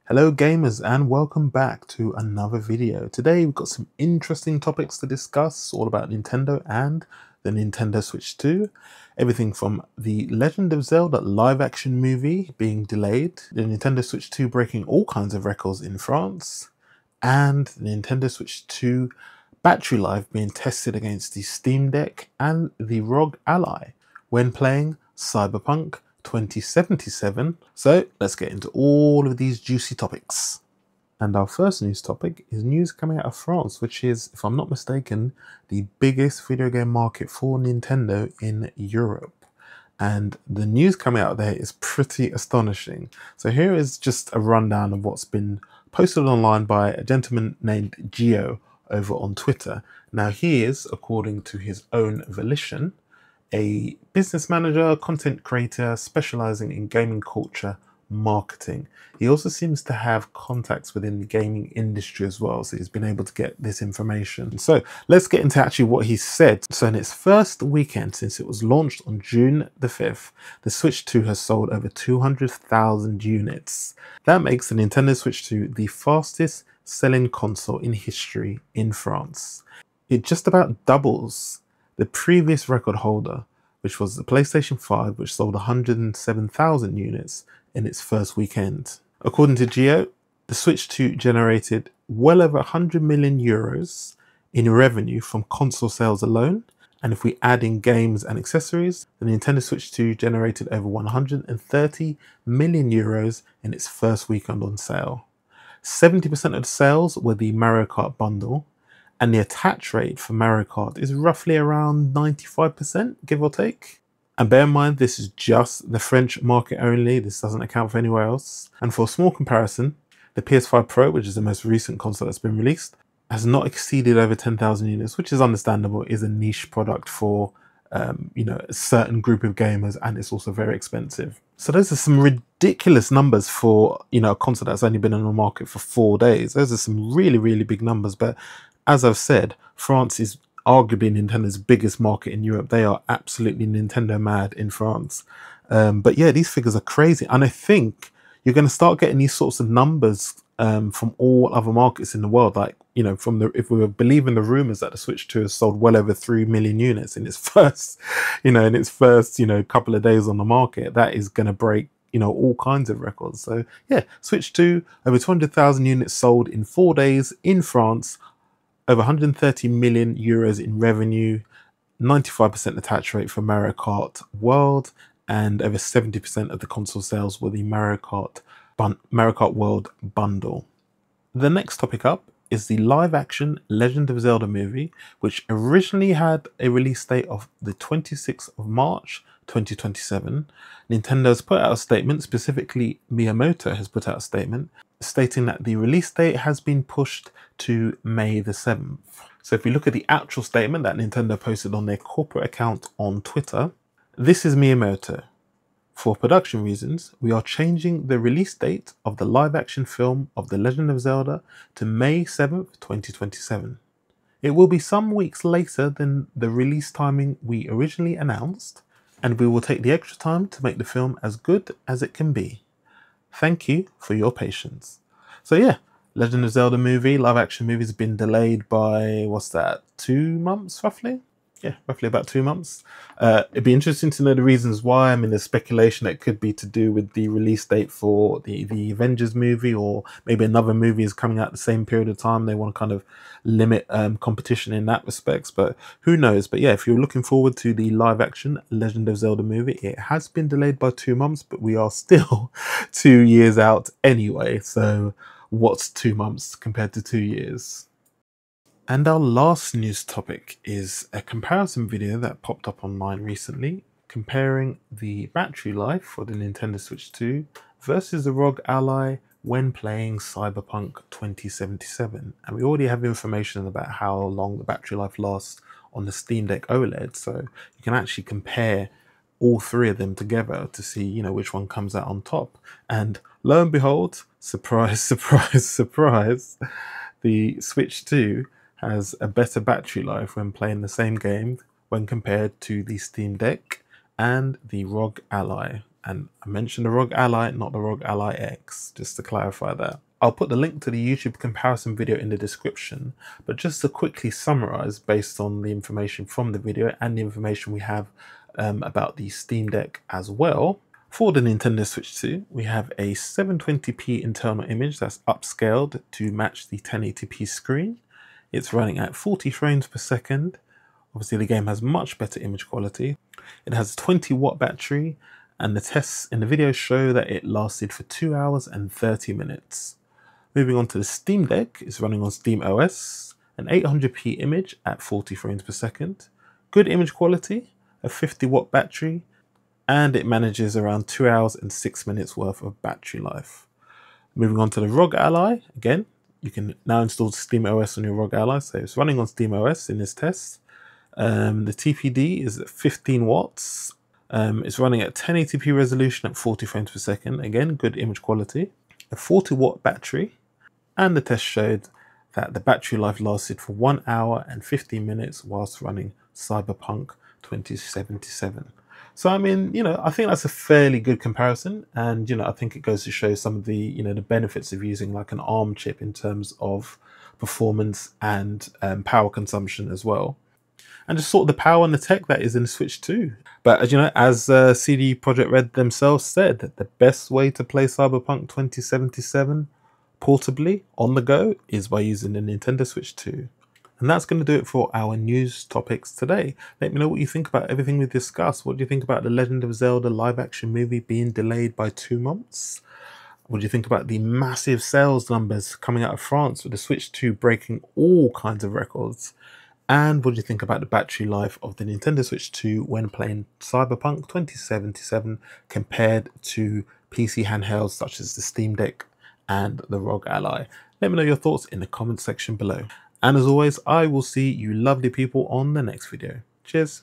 Hello gamers and welcome back to another video. Today we've got some interesting topics to discuss all about Nintendo and the Nintendo Switch 2. Everything from the Legend of Zelda live action movie being delayed, the Nintendo Switch 2 breaking all kinds of records in France, and the Nintendo Switch 2 battery life being tested against the Steam Deck and the ROG Ally when playing Cyberpunk 2077. So let's get into all of these juicy topics. And our first news topic is news coming out of France, which is, if I'm not mistaken, the biggest video game market for Nintendo in Europe. And the news coming out there is pretty astonishing. So here is just a rundown of what's been posted online by a gentleman named Geo over on Twitter. Now he is, according to his own volition, a business manager, content creator specializing in gaming culture marketing. He also seems to have contacts within the gaming industry as well, so he's been able to get this information. So let's get into actually what he said. So in its first weekend since it was launched on June the 5th, the Switch 2 has sold over 200,000 units. That makes the Nintendo Switch 2 the fastest selling console in history in France. It just about doubles the previous record holder, which was the PlayStation 5, which sold 107,000 units in its first weekend. According to Geo, the Switch 2 generated well over 100 million euros in revenue from console sales alone. And if we add in games and accessories, the Nintendo Switch 2 generated over 130 million euros in its first weekend on sale. 70% of the sales were the Mario Kart bundle, and the attach rate for Mario Kart is roughly around 95%, give or take. And bear in mind, this is just the French market only. This doesn't account for anywhere else. And for a small comparison, the PS5 Pro, which is the most recent console that's been released, has not exceeded over 10,000 units, which is understandable. It is a niche product for a certain group of gamers, and it's also very expensive. So those are some ridiculous numbers for a console that's only been on the market for 4 days. Those are some really, really big numbers, but as I've said, France is arguably Nintendo's biggest market in Europe. They are absolutely Nintendo mad in France. But yeah, these figures are crazy. And I think you're going to start getting these sorts of numbers from all other markets in the world. Like, if we were believing the rumors that the Switch 2 has sold well over 3 million units in its first, couple of days on the market, that is going to break all kinds of records. So yeah, Switch 2, over 200,000 units sold in 4 days in France, over 130 million euros in revenue, 95% attach rate for Mario Kart World, and over 70% of the console sales were the Mario Kart World bundle. The next topic up is the live-action Legend of Zelda movie, which originally had a release date of the 26th of March 2027. Nintendo's put out a statement, specifically Miyamoto has put out a statement, stating that the release date has been pushed to May the 7th. So if we look at the actual statement that Nintendo posted on their corporate account on Twitter, this is Miyamoto. For production reasons, we are changing the release date of the live-action film of The Legend of Zelda to May 7th, 2027. It will be some weeks later than the release timing we originally announced, and we will take the extra time to make the film as good as it can be. Thank you for your patience. So yeah, Legend of Zelda movie, live action movie has been delayed by, 2 months roughly? Yeah, roughly about 2 months. It'd be interesting to know the reasons why. I mean, there's speculation that it could be to do with the release date for the Avengers movie, or maybe another movie is coming out at the same period of time. They want to kind of limit competition in that respect, but who knows? But yeah, if you're looking forward to the live action Legend of Zelda movie, it has been delayed by 2 months, but we are still 2 years out anyway. So what's 2 months compared to 2 years? And our last news topic is a comparison video that popped up online recently, comparing the battery life for the Nintendo Switch 2 versus the ROG Ally when playing Cyberpunk 2077. And we already have information about how long the battery life lasts on the Steam Deck OLED, so you can actually compare all three of them together to see, which one comes out on top. And lo and behold, surprise, surprise, surprise, the Switch 2 has a better battery life when playing the same game when compared to the Steam Deck and the ROG Ally. And I mentioned the ROG Ally, not the ROG Ally X, just to clarify that. I'll put the link to the YouTube comparison video in the description, but just to quickly summarize based on the information from the video and the information we have about the Steam Deck as well. For the Nintendo Switch 2, we have a 720p internal image that's upscaled to match the 1080p screen. It's running at 40 frames per second. Obviously the game has much better image quality. It has a 20-watt battery, and the tests in the video show that it lasted for 2 hours and 30 minutes. Moving on to the Steam Deck, it's running on Steam OS, an 800p image at 40 frames per second, good image quality, a 50-watt battery, and it manages around 2 hours and 6 minutes worth of battery life. Moving on to the ROG Ally, again, you can now install Steam OS on your ROG Ally, so it's running on Steam OS in this test. The TPD is at 15 watts. It's running at 1080p resolution at 40 frames per second. Again, good image quality. A 40-watt battery. And the test showed that the battery life lasted for 1 hour and 15 minutes whilst running Cyberpunk 2077. So, I mean, I think that's a fairly good comparison. And, I think it goes to show some of the, the benefits of using like an ARM chip in terms of performance and power consumption as well. And just sort of the power and the tech that is in the Switch 2. But as CD Projekt Red themselves said, that the best way to play Cyberpunk 2077 portably on the go is by using the Nintendo Switch 2. And that's going to do it for our news topics today. Let me know what you think about everything we discussed. What do you think about the Legend of Zelda live action movie being delayed by 2 months? What do you think about the massive sales numbers coming out of France with the Switch 2 breaking all kinds of records? And what do you think about the battery life of the Nintendo Switch 2 when playing Cyberpunk 2077 compared to PC handhelds such as the Steam Deck and the ROG Ally? Let me know your thoughts in the comment section below. And as always, I will see you lovely people on the next video. Cheers.